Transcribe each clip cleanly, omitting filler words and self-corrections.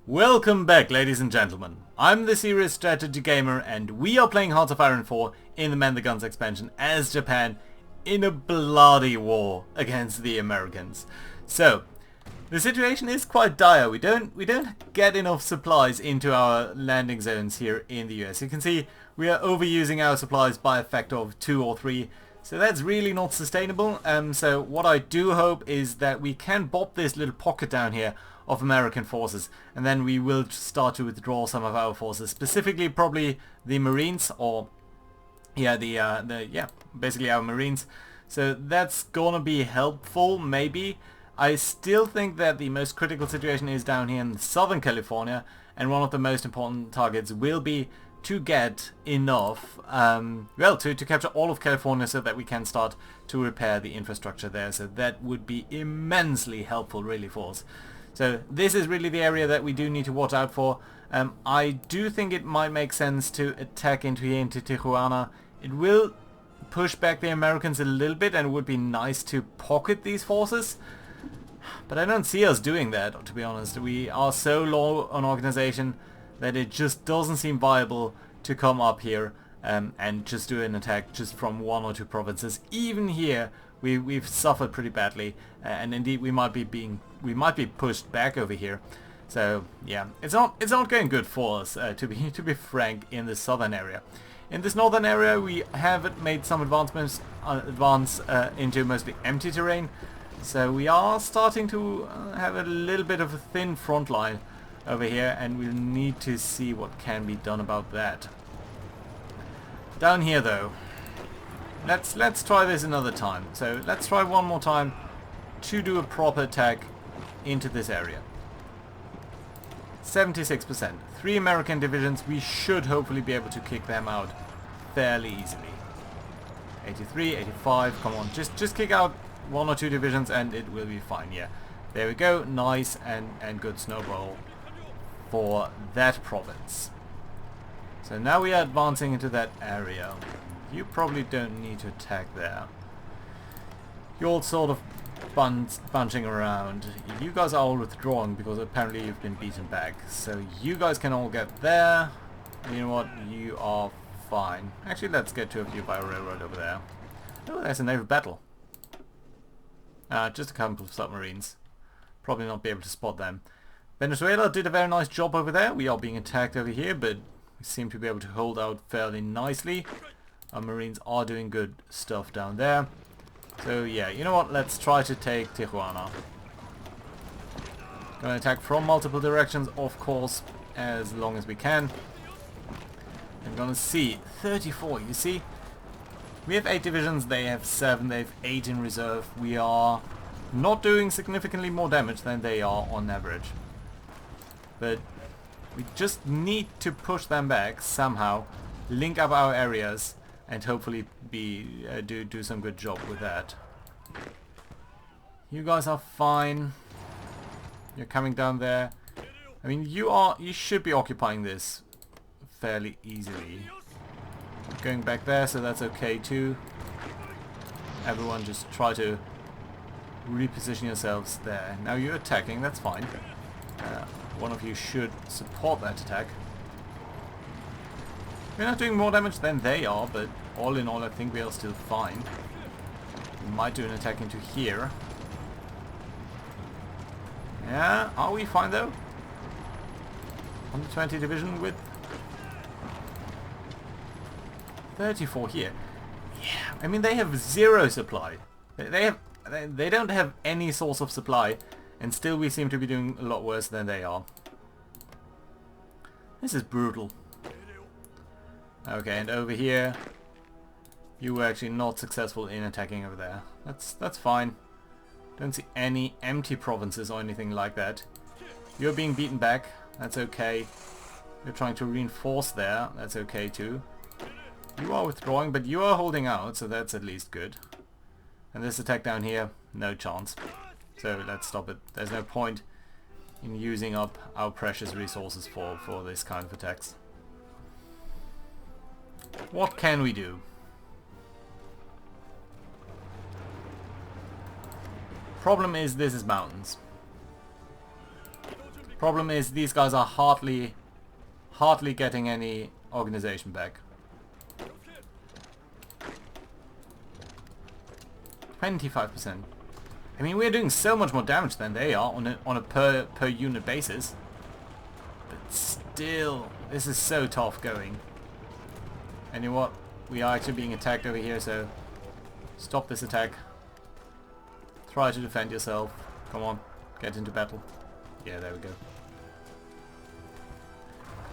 Welcome back, ladies and gentlemen. I'm the Serious Strategy Gamer and we are playing Hearts of Iron 4 in the Man the Guns expansion as Japan in a bloody war against the Americans. So, the situation is quite dire. We don't get enough supplies into our landing zones here in the US. You can see we are overusing our supplies by a factor of 2 or 3. So that's really not sustainable. So what I do hope is that we can bob this little pocket down here of American forces, and then we will start to withdraw some of our forces, specifically probably the Marines, or basically our Marines. So that's gonna be helpful, maybe. I still think that the most critical situation is down here in Southern California, and one of the most important targets will be to get enough, to capture all of California so that we can start to repair the infrastructure there. So that would be immensely helpful really for us. So this is really the area that we do need to watch out for. I do think it might make sense to attack into Tijuana. It will push back the Americans a little bit, and it would be nice to pocket these forces. But I don't see us doing that, to be honest. We are so low on organization that it just doesn't seem viable to come up here and just do an attack just from 1 or 2 provinces. Even here, we've suffered pretty badly, and indeed we might be pushed back over here. So yeah, it's not going good for us, to be frank, in the southern area. In this northern area, we have made some advance into mostly empty terrain. So we are starting to have a little bit of a thin front line over here, and we'll need to see what can be done about that. Down here though, let's try this another time. So let's try one more time to do a proper attack into this area. 76%. 3 American divisions, we should hopefully be able to kick them out fairly easily. 83, 85, come on, just kick out 1 or 2 divisions and it will be fine. Yeah, there we go. Nice and good snowball for that province. So now we are advancing into that area. You probably don't need to attack there. You're all sort of bunching around. You guys are all withdrawing because apparently you've been beaten back. So you guys can all get there. You know what? You are fine. Actually, let's get to you by railroad over there. Oh, there's a naval battle. Just a couple of submarines. Probably not be able to spot them. Venezuela did a very nice job over there. We are being attacked over here, but we seem to be able to hold out fairly nicely. Our Marines are doing good stuff down there. So yeah, you know what? Let's try to take Tijuana. Gonna attack from multiple directions, of course, as long as we can. I'm gonna see 34. You see, we have 8 divisions. They have 7. They have 8 in reserve. We are not doing significantly more damage than they are on average. But we just need to push them back somehow, link up our areas, and hopefully do some good job with that. You guys are fine. You're coming down there. I mean, you should be occupying this fairly easily. Going back there, so that's okay too. Everyone just try to reposition yourselves there. Now you're attacking, that's fine. One of you should support that attack. We're not doing more damage than they are, but all in all I think we are still fine. We might do an attack into here. Yeah, are we fine though? 120 division with 34 here. Yeah, I mean they have 0 supply. They don't have any source of supply, and still we seem to be doing a lot worse than they are. This is brutal. Okay, and over here, you were actually not successful in attacking over there. That's fine. Don't see any empty provinces or anything like that. You're being beaten back. That's okay. You're trying to reinforce there. That's okay too. You are withdrawing, but you are holding out, so that's at least good. And this attack down here, no chance. So let's stop it. There's no point in using up our precious resources for this kind of attacks. What can we do? Problem is, this is mountains. Problem is these guys are hardly getting any organization back. 25%. I mean, we're doing so much more damage than they are on a per unit basis. But still, this is so tough going. And you know what? We are actually being attacked over here, so stop this attack. Try to defend yourself. Come on, get into battle. Yeah, there we go.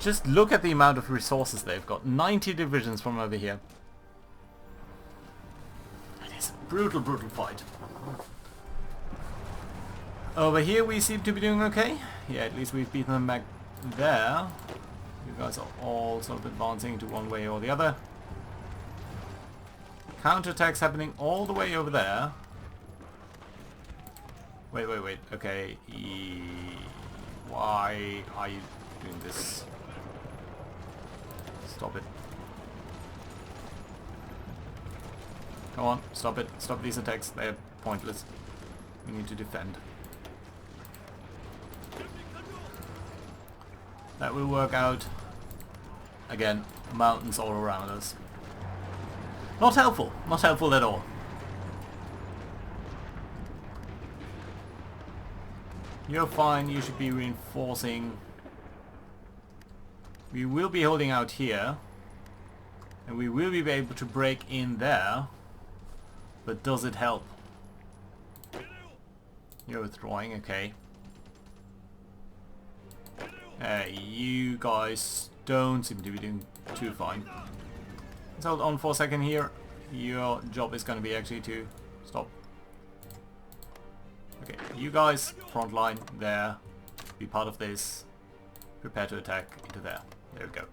Just look at the amount of resources they've got. 90 divisions from over here. It is a brutal, brutal fight. Over here we seem to be doing okay. Yeah, at least we've beaten them back there. You guys are all sort of advancing to one way or the other. Counterattacks happening all the way over there. Wait. Okay. Why are you doing this? Stop it. Come on, stop it. Stop these attacks. They're pointless. We need to defend. That will work out. Again, mountains all around us. Not helpful. Not helpful at all. You're fine. You should be reinforcing. We will be holding out here. And we will be able to break in there. But does it help? You're withdrawing. Okay. You guys don't seem to be doing too fine. Let's hold on for a second here. Your job is going to be actually to stop. Okay, you guys, front line there. Be part of this. Prepare to attack into there. There we go.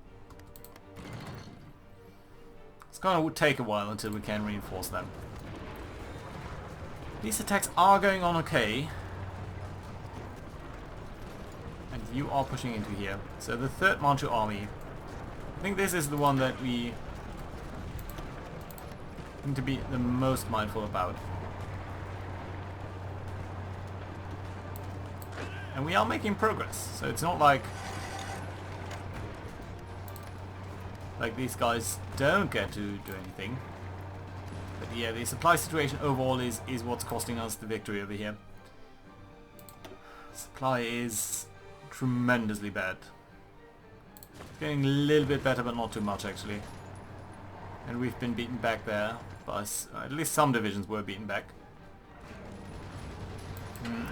It's going to take a while until we can reinforce them. These attacks are going on okay. And you are pushing into here. So the 3rd Manchu Army. I think this is the one that we need to be the most mindful about. And we are making progress. So it's not like these guys don't get to do anything. But yeah, the supply situation overall is what's costing us the victory over here. Supply is tremendously bad. It's getting a little bit better, but not too much actually. And we've been beaten back there. But at least some divisions were beaten back.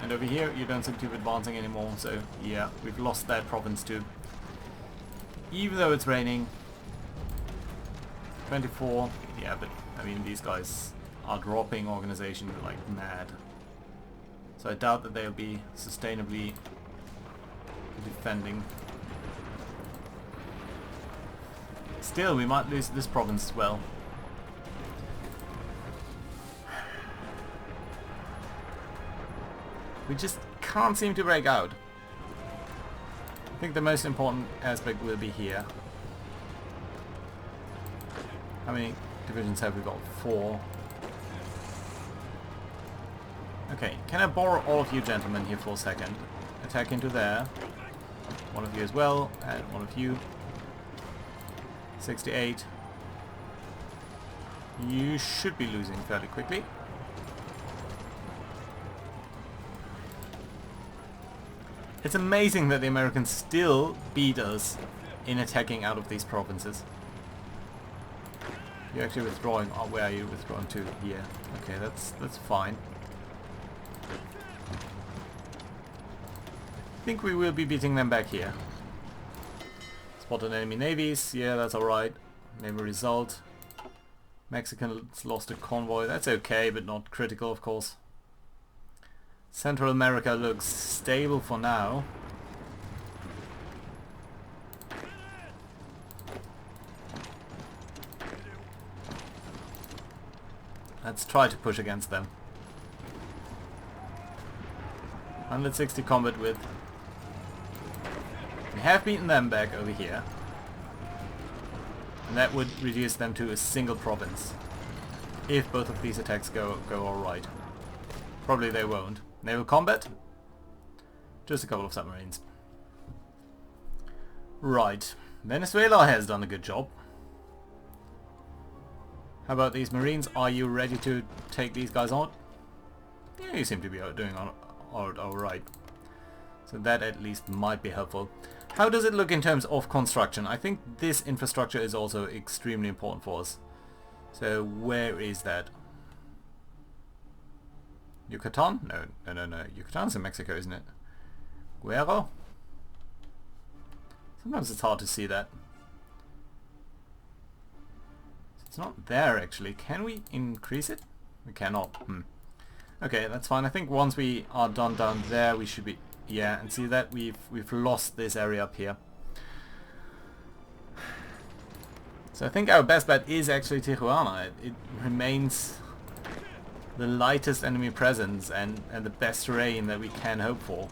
And over here you don't seem to be advancing anymore, so yeah, we've lost that province too. Even though it's raining. 24, yeah, but I mean these guys are dropping organization like mad. So I doubt that they'll be sustainably defending. Still, we might lose this province as well. We just can't seem to break out. I think the most important aspect will be here. How many divisions have we got? 4. Okay, can I borrow all of you gentlemen here for a second? Attack into there. One of you as well, and one of you. 68. You should be losing fairly quickly. It's amazing that the Americans still beat us in attacking out of these provinces. You're actually withdrawing. Oh, where are you withdrawing to? Here. Okay, that's fine. I think we will be beating them back here. Spotted enemy navies. Yeah, that's alright. Name a result. Mexicans lost a convoy. That's okay, but not critical, of course. Central America looks stable for now. Let's try to push against them. 160 combat with. We have beaten them back over here. And that would reduce them to a single province. If both of these attacks go alright. Probably they won't. Naval combat? Just a couple of submarines. Right. Venezuela has done a good job. How about these Marines? Are you ready to take these guys on? Yeah, you seem to be doing alright. So that at least might be helpful. How does it look in terms of construction? I think this infrastructure is also extremely important for us. So where is that? Yucatan? No. Yucatan's in Mexico, isn't it? Guerrero? Sometimes it's hard to see that. It's not there actually. Can we increase it? We cannot. Okay, that's fine. I think once we are done down there, we should be... Yeah, and see that we've lost this area up here. So I think our best bet is actually Tijuana. It remains the lightest enemy presence and the best terrain that we can hope for.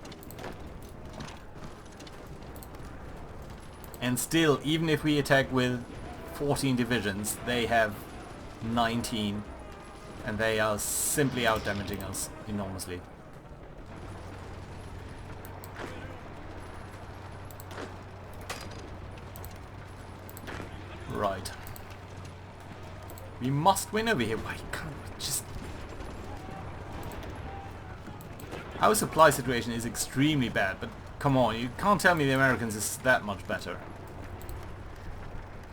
And still, even if we attack with 14 divisions, they have 19, and they are simply out-damaging us enormously. Right. We must win over here. Why can't we just... Our supply situation is extremely bad, but come on, you can't tell me the Americans is that much better.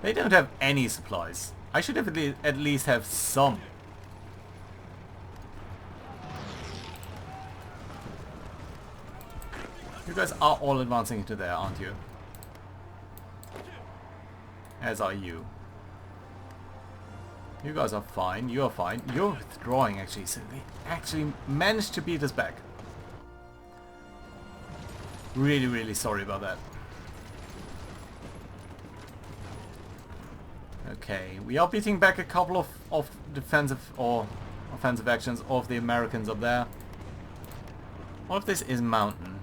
They don't have any supplies. I should have at least have some. You guys are all advancing into there, aren't you? As are you. You guys are fine. You are fine. You're withdrawing actually, so they actually managed to beat us back. Really, really sorry about that. Okay, we are beating back a couple of defensive or offensive actions of the Americans up there. What if this is mountain?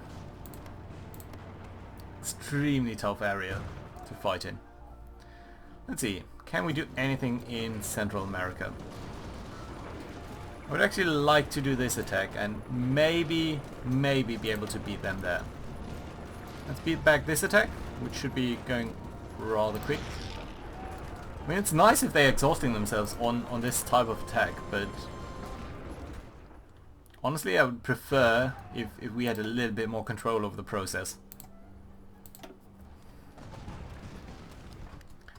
Extremely tough area to fight in. Let's see, can we do anything in Central America? I would actually like to do this attack and maybe be able to beat them there. Let's beat back this attack, which should be going rather quick. I mean, it's nice if they're exhausting themselves on this type of attack, but honestly I would prefer if we had a little bit more control over the process.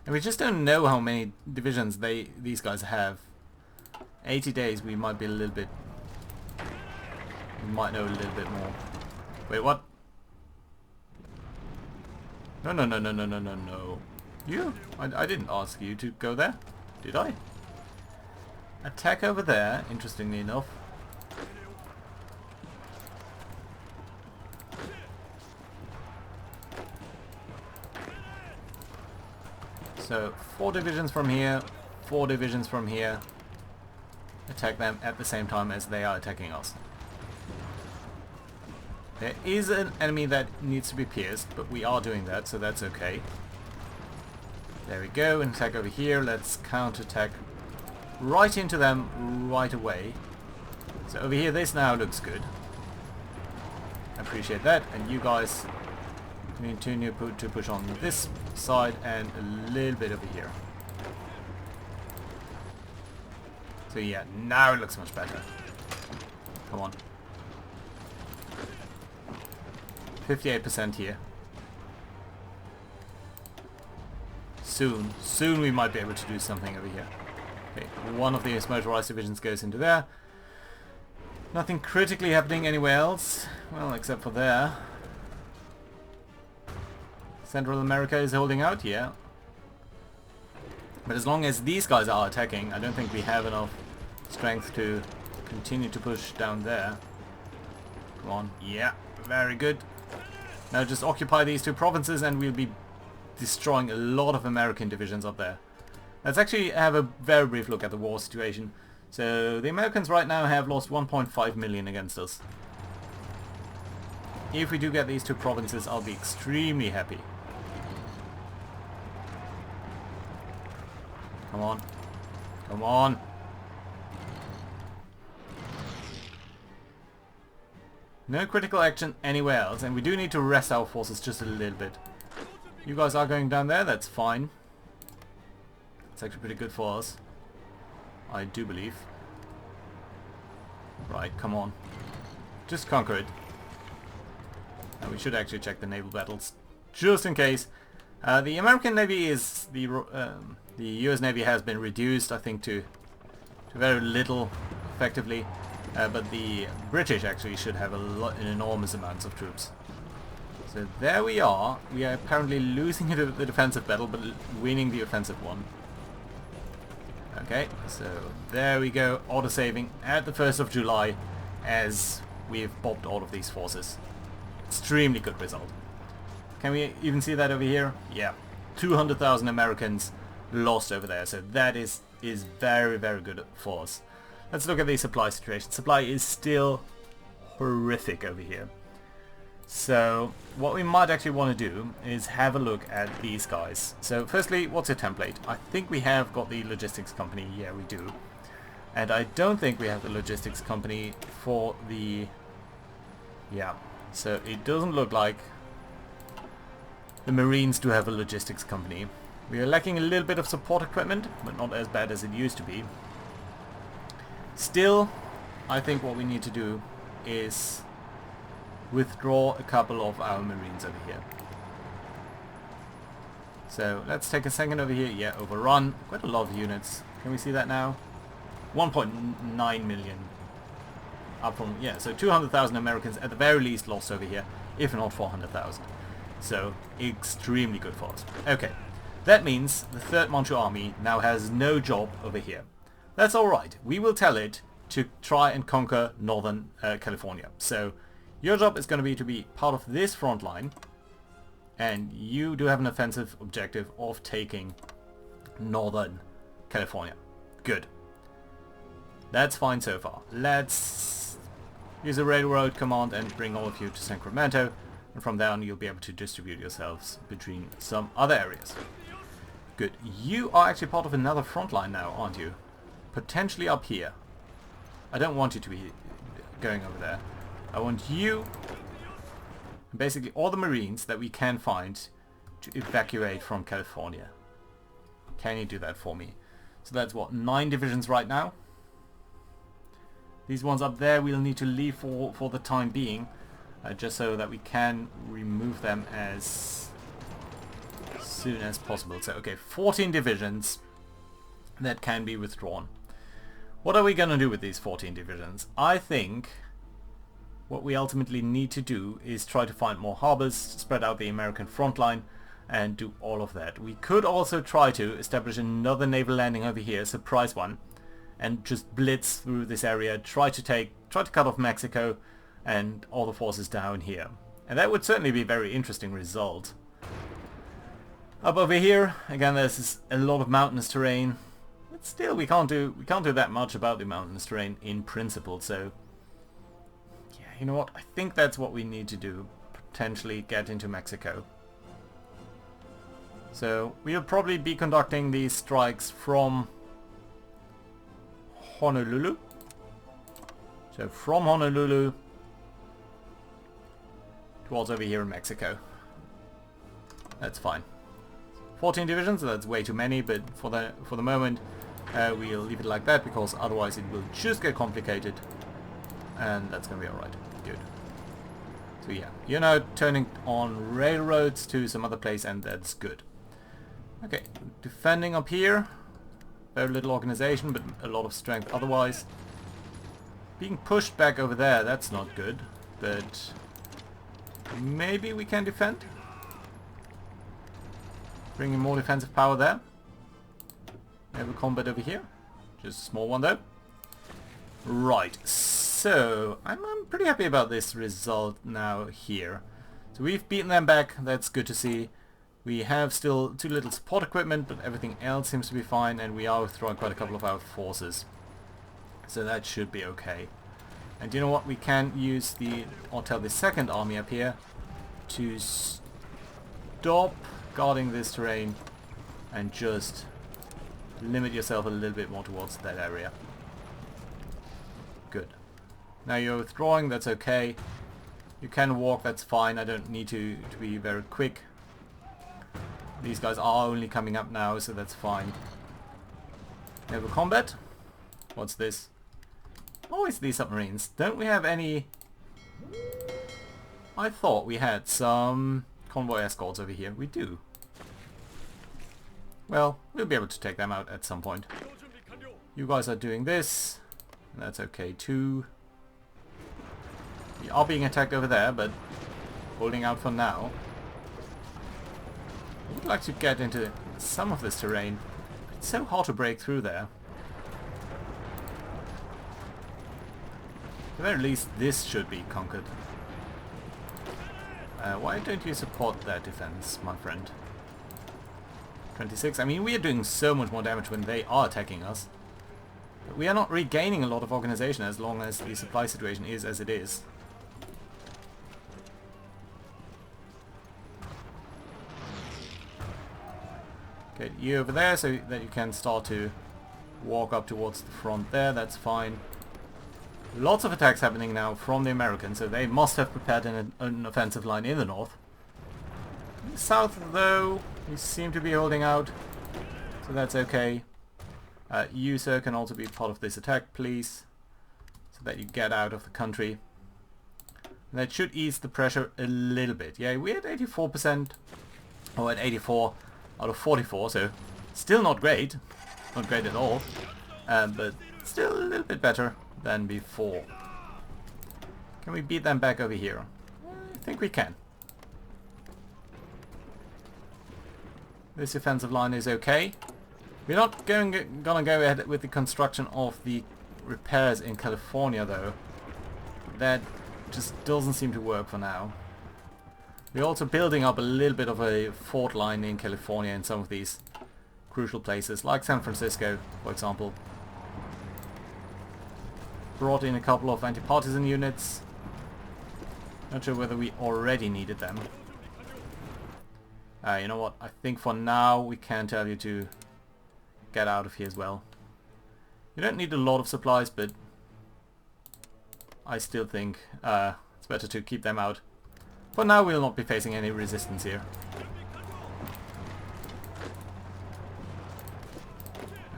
And we just don't know how many divisions these guys have. 80 days, we might be a little bit... We might know a little bit more. Wait, what? No. You? I didn't ask you to go there, did I? Attack over there, interestingly enough. So 4 divisions from here, 4 divisions from here. Attack them at the same time as they are attacking us. There is an enemy that needs to be pierced, but we are doing that, so that's okay. There we go, and attack over here. Let's counterattack right into them right away. So over here, this now looks good. I appreciate that, and you guys continue to push on this side and a little bit over here. So yeah, now it looks much better. Come on. 58% here. Soon we might be able to do something over here. Okay, one of these motorized divisions goes into there. Nothing critically happening anywhere else. Well, except for there. Central America is holding out, yeah. But as long as these guys are attacking, I don't think we have enough strength to continue to push down there. Come on. Yeah, very good. Now just occupy these 2 provinces and we'll be destroying a lot of American divisions up there. Let's actually have a very brief look at the war situation. So the Americans right now have lost 1.5 million against us. If we do get these 2 provinces, I'll be extremely happy. Come on. Come on. No critical action anywhere else, and we do need to rest our forces just a little bit. You guys are going down there, that's fine. It's actually pretty good for us, I do believe. Right, come on. Just conquer it. And we should actually check the naval battles, just in case. The American Navy is... the US Navy has been reduced, I think, to very little, effectively. But the British actually should have an enormous amounts of troops. So there we are. We are apparently losing the defensive battle, but winning the offensive one. Okay, so there we go. Auto-saving at the 1st of July as we've bobbed all of these forces. Extremely good result. Can we even see that over here? Yeah. 200,000 Americans lost over there. So that is very, very good for us. Let's look at the supply situation. Supply is still horrific over here. So what we might actually want to do is have a look at these guys. So firstly, what's your template? I think we have got the logistics company. Yeah, we do. And I don't think we have the logistics company for the... yeah. So it doesn't look like the Marines do have a logistics company. We are lacking a little bit of support equipment, but not as bad as it used to be. Still, I think what we need to do is withdraw a couple of our Marines over here. So let's take a second over here. Yeah, overrun. Quite a lot of units. Can we see that now? 1.9 million. Up from, yeah, so 200,000 Americans at the very least lost over here, if not 400,000. So, extremely good for us. Okay, that means the 3rd Manchu Army now has no job over here. That's alright. We will tell it to try and conquer Northern California. So, your job is going to be part of this front line, and you do have an offensive objective of taking Northern California. Good. That's fine so far. Let's use a railroad command and bring all of you to Sacramento, and from there on you'll be able to distribute yourselves between some other areas. Good. You are actually part of another front line now, aren't you? Potentially up here. I don't want you to be going over there. I want you, basically all the Marines that we can find, to evacuate from California. Can you do that for me? So that's what, 9 divisions right now? These ones up there we'll need to leave for the time being, just so that we can remove them as soon as possible. So okay, 14 divisions that can be withdrawn. What are we going to do with these 14 divisions? I think what we ultimately need to do is try to find more harbors, spread out the American front line, and do all of that. We could also try to establish another naval landing over here, surprise one, and just blitz through this area, try to cut off Mexico and all the forces down here. And that would certainly be a very interesting result. Up over here, again, there's a lot of mountainous terrain, but still we can't do that much about the mountainous terrain in principle. So yeah, you know what? I think that's what we need to do. Potentially get into Mexico. So we'll probably be conducting these strikes from Honolulu. So from Honolulu towards over here in Mexico. That's fine. 14 divisions, that's way too many, but for the moment we'll leave it like that, because otherwise it will just get complicated, and that's gonna be alright. Good. So yeah, you're now turning on railroads to some other place, and that's good. Okay, defending up here. Very little organization, but a lot of strength otherwise. Being pushed back over there, that's not good, but maybe we can defend? Bringing more defensive power there. Naval combat over here. Just a small one though. Right, so I'm pretty happy about this result now here. So we've beaten them back, that's good to see. We have still too little support equipment, but everything else seems to be fine, and we are withdrawing quite a couple of our forces. So that should be okay. And you know what, we can use tell the 2nd Army up here to stop guarding this terrain and just limit yourself a little bit more towards that area. Good. Now you're withdrawing, that's okay. You can walk, that's fine. I don't need to be very quick. These guys are only coming up now, so that's fine. Naval combat? What's this? Always these submarines. Don't we have any... I thought we had some convoy escorts over here. We do. Well, we'll be able to take them out at some point. You guys are doing this. That's okay too. We are being attacked over there, but holding out for now. I would like to get into some of this terrain. It's so hard to break through there. At the very least, this should be conquered. Why don't you support that defense, my friend? 26. I mean, we are doing so much more damage when they are attacking us. But we are not regaining a lot of organization as long as the supply situation is as it is. Get you over there so that you can start to walk up towards the front there. That's fine. Lots of attacks happening now from the Americans, so they must have prepared an offensive line in the north. In the south, though, we seem to be holding out, so that's okay. You, sir, can also be part of this attack, please, so that you get out of the country. And that should ease the pressure a little bit. Yeah, we're at 84%, or at 84 out of 44, so still not great at all, but still a little bit better than before. Can we beat them back over here? I think we can. This defensive line is okay. We're not gonna go ahead with the construction of the repairs in California though. That just doesn't seem to work for now. We're also building up a little bit of a fort line in California in some of these crucial places, like San Francisco, for example. Brought in a couple of anti-partisan units. Not sure whether we already needed them. You know what? I think for now we can tell you to get out of here as well. You don't need a lot of supplies, but I still think it's better to keep them out. For now we'll not be facing any resistance here.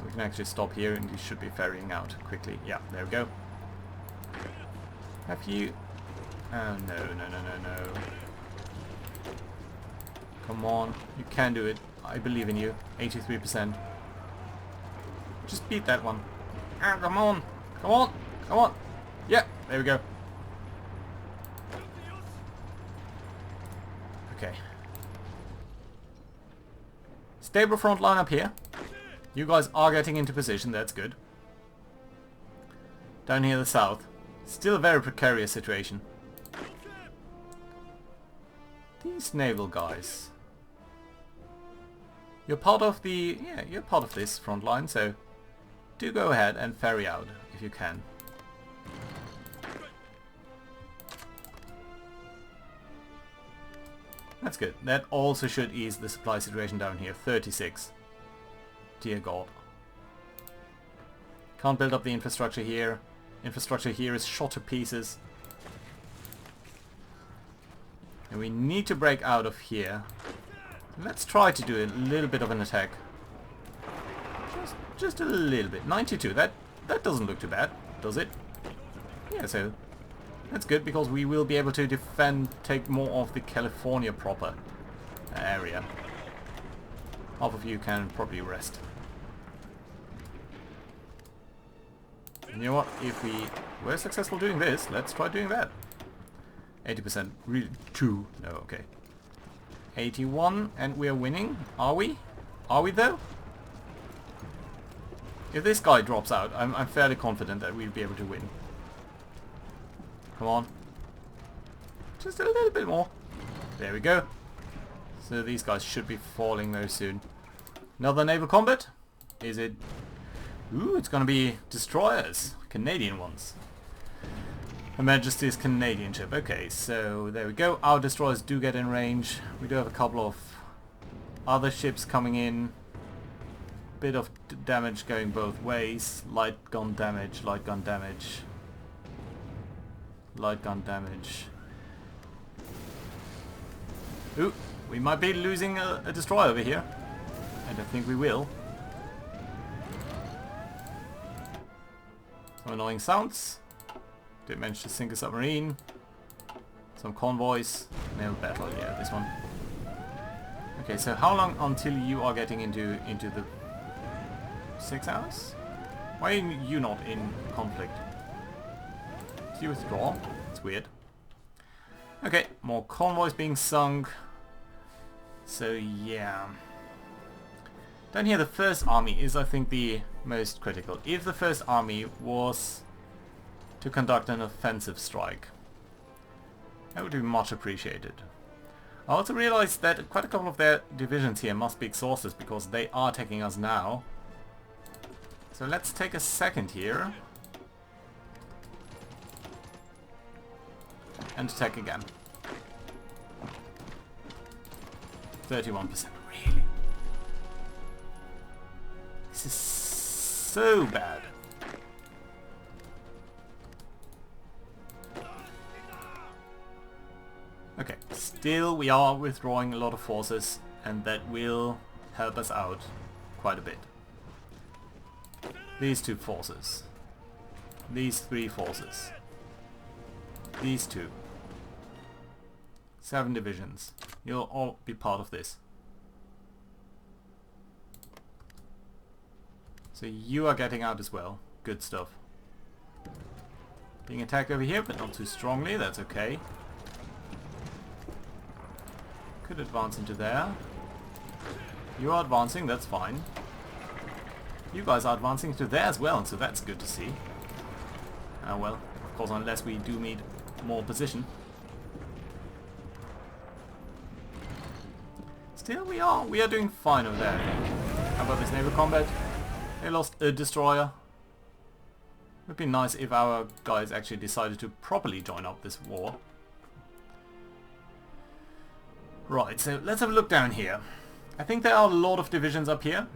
We can actually stop here and you should be ferrying out quickly. Yeah, there we go. Have you... Oh no. Come on, you can do it. I believe in you. 83%. Just beat that one. Ah, come on! Come on! Come on! Yeah, there we go. Okay. Stable front line up here. You guys are getting into position, that's good. Down here the south. Still a very precarious situation. These naval guys. You're part of the... yeah, you're part of this front line, so do go ahead and ferry out if you can. That's good. That also should ease the supply situation down here. 36. Dear God. Can't build up the infrastructure here. Infrastructure here is shot to pieces. And we need to break out of here. Let's try to do a little bit of an attack. Just a little bit. 92. That doesn't look too bad, does it? Yeah, so that's good because we will be able to take more of the California proper area. Half of you can probably rest. And you know what? If we were successful doing this, let's try doing that. 80%. Really? 2. No, okay. 81, and we are winning. Are we? Are we though? If this guy drops out, I'm fairly confident that we'll be able to win. Come on. Just a little bit more. There we go. So these guys should be falling very soon. Another naval combat? Is it? Ooh, it's gonna be destroyers. Canadian ones. Her Majesty's Canadian ship. Okay, so there we go. Our destroyers do get in range. We do have a couple of other ships coming in. Bit of damage going both ways. Light gun damage, light gun damage. Light gun damage. Ooh, We might be losing a destroyer over here. I don't think we will. Some annoying sounds. Did manage to sink a submarine. Some convoys. Naval battle, yeah, this one. Okay, so how long until you are getting into the 6 hours? Why are you not in conflict? Do you withdraw? It's weird. Okay, more convoys being sunk. So yeah. Down here the first army is, I think, the most critical. If the first army was to conduct an offensive strike, that would be much appreciated. I also realized that quite a couple of their divisions here must be exhausted because they are attacking us now. So let's take a second here and attack again. 31%, really? This is so bad. Okay, still we are withdrawing a lot of forces, and that will help us out quite a bit. These 2 forces. These 3 forces. These 2. 7 divisions. You'll all be part of this. So you are getting out as well. Good stuff. Being attacked over here, but not too strongly. That's okay. Could advance into there. You are advancing, that's fine. You guys are advancing to there as well, so that's good to see. Well, of course, unless we do need more position. Still, we are doing fine over there, I think. How about this naval combat? They lost a destroyer. It would be nice if our guys actually decided to properly join up this war. Right, so let's have a look down here. I think there are a lot of divisions up here.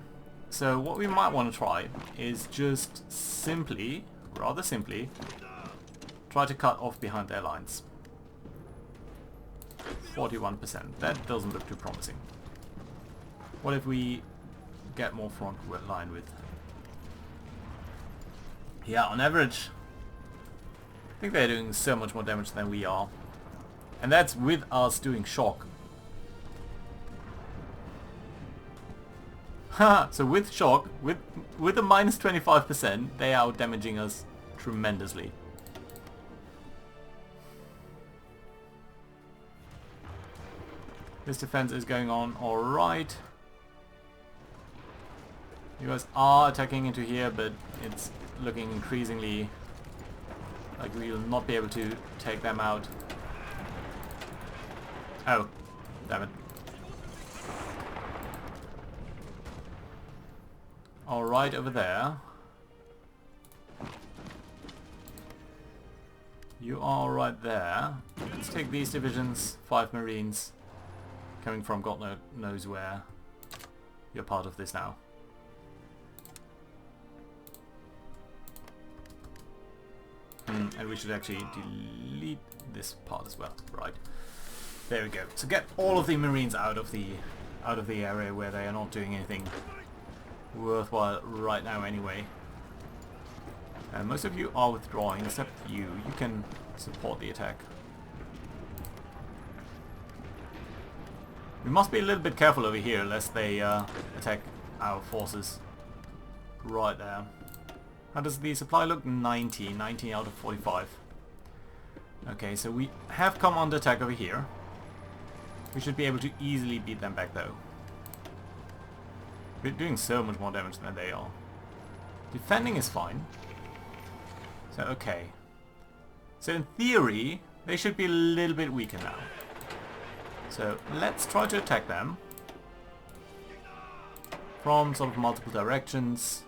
So what we might want to try is just simply, rather simply, try to cut off behind their lines. 41%. That doesn't look too promising. What if we get more front line with? Yeah, on average, I think they're doing so much more damage than we are. And that's with us doing shock. Haha, so with shock, with a minus 25%, they are damaging us tremendously. This defense is going on alright. You guys are attacking into here, but it's looking increasingly like we will not be able to take them out. Oh, damn it. Alright, over there. You are right there. Let's take these divisions, 5 Marines, coming from God knows where. You're part of this now. And we should actually delete this part as well. Right. There we go. So get all of the Marines out of the area where they are not doing anything worthwhile right now anyway. Most of you are withdrawing, except you. You can support the attack. We must be a little bit careful over here, lest they attack our forces right there. How does the supply look? 90 out of 45. Okay, so we have come under attack over here. We should be able to easily beat them back though. We're doing so much more damage than they are. Defending is fine. So, okay. So in theory, they should be a little bit weaker now. So let's try to attack them from sort of multiple directions.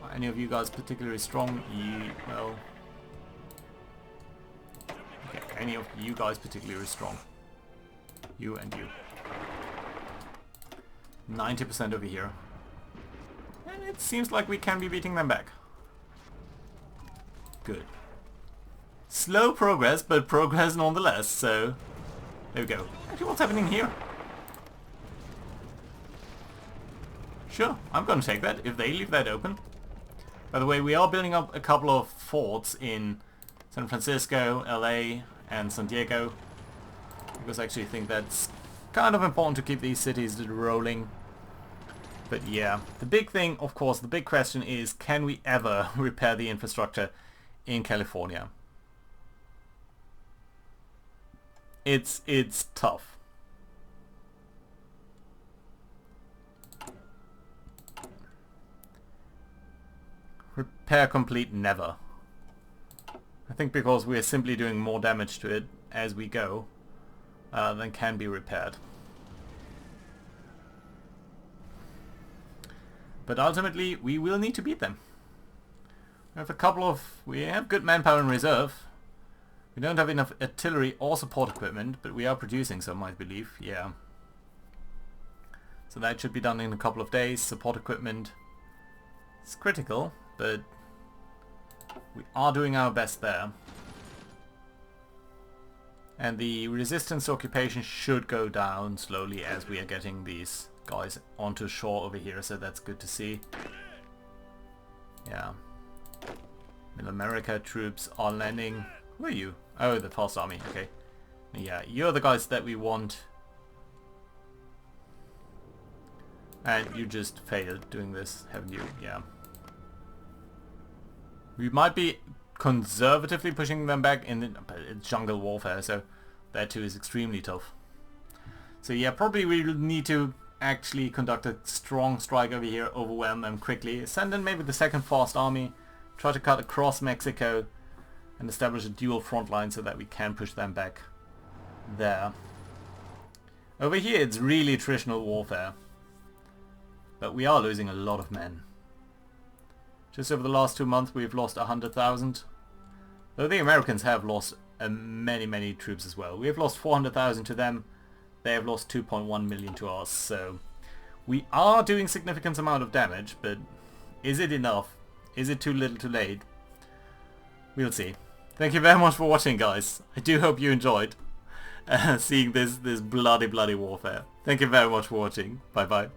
Are any of you guys particularly strong? Well... Okay, any of you guys particularly strong? You and you. 90% over here. And it seems like we can be beating them back. Good. Slow progress, but progress nonetheless, so There we go. Actually, what's happening here? Sure, I'm gonna take that if they leave that open. By the way, we are building up a couple of forts in San Francisco, LA, and San Diego. Because I actually think that's kind of important to keep these cities rolling. But yeah, the big thing, of course, the big question is, can we ever repair the infrastructure in California? It's tough. Repair complete, never. I think because we're simply doing more damage to it as we go than can be repaired. But ultimately, we will need to beat them. We have good manpower in reserve. We don't have enough artillery or support equipment, but we are producing some, I believe. Yeah. So that should be done in a couple of days. Support equipment is critical, but we are doing our best there. And the resistance to occupation should go down slowly as we are getting these guys onto shore over here, so that's good to see. Yeah. Middle America troops are landing. Who are you? Oh, the Fast Army, okay. Yeah, you're the guys that we want. And you just failed doing this, haven't you? Yeah. We might be conservatively pushing them back in the jungle warfare, so that too is extremely tough. So yeah, probably we'll need to actually conduct a strong strike over here, overwhelm them quickly, send in maybe the second Fast Army, try to cut across Mexico and establish a dual front line so that we can push them back there. Over here it's really attritional warfare, but we are losing a lot of men. Just over the last 2 months we've lost 100,000, though the Americans have lost many troops as well. We have lost 400,000 to them. They have lost 2.1 million to us, so we are doing significant amount of damage, but is it enough? Is it too little too late? We'll see. Thank you very much for watching, guys. I do hope you enjoyed seeing this bloody warfare. Thank you very much for watching. Bye bye.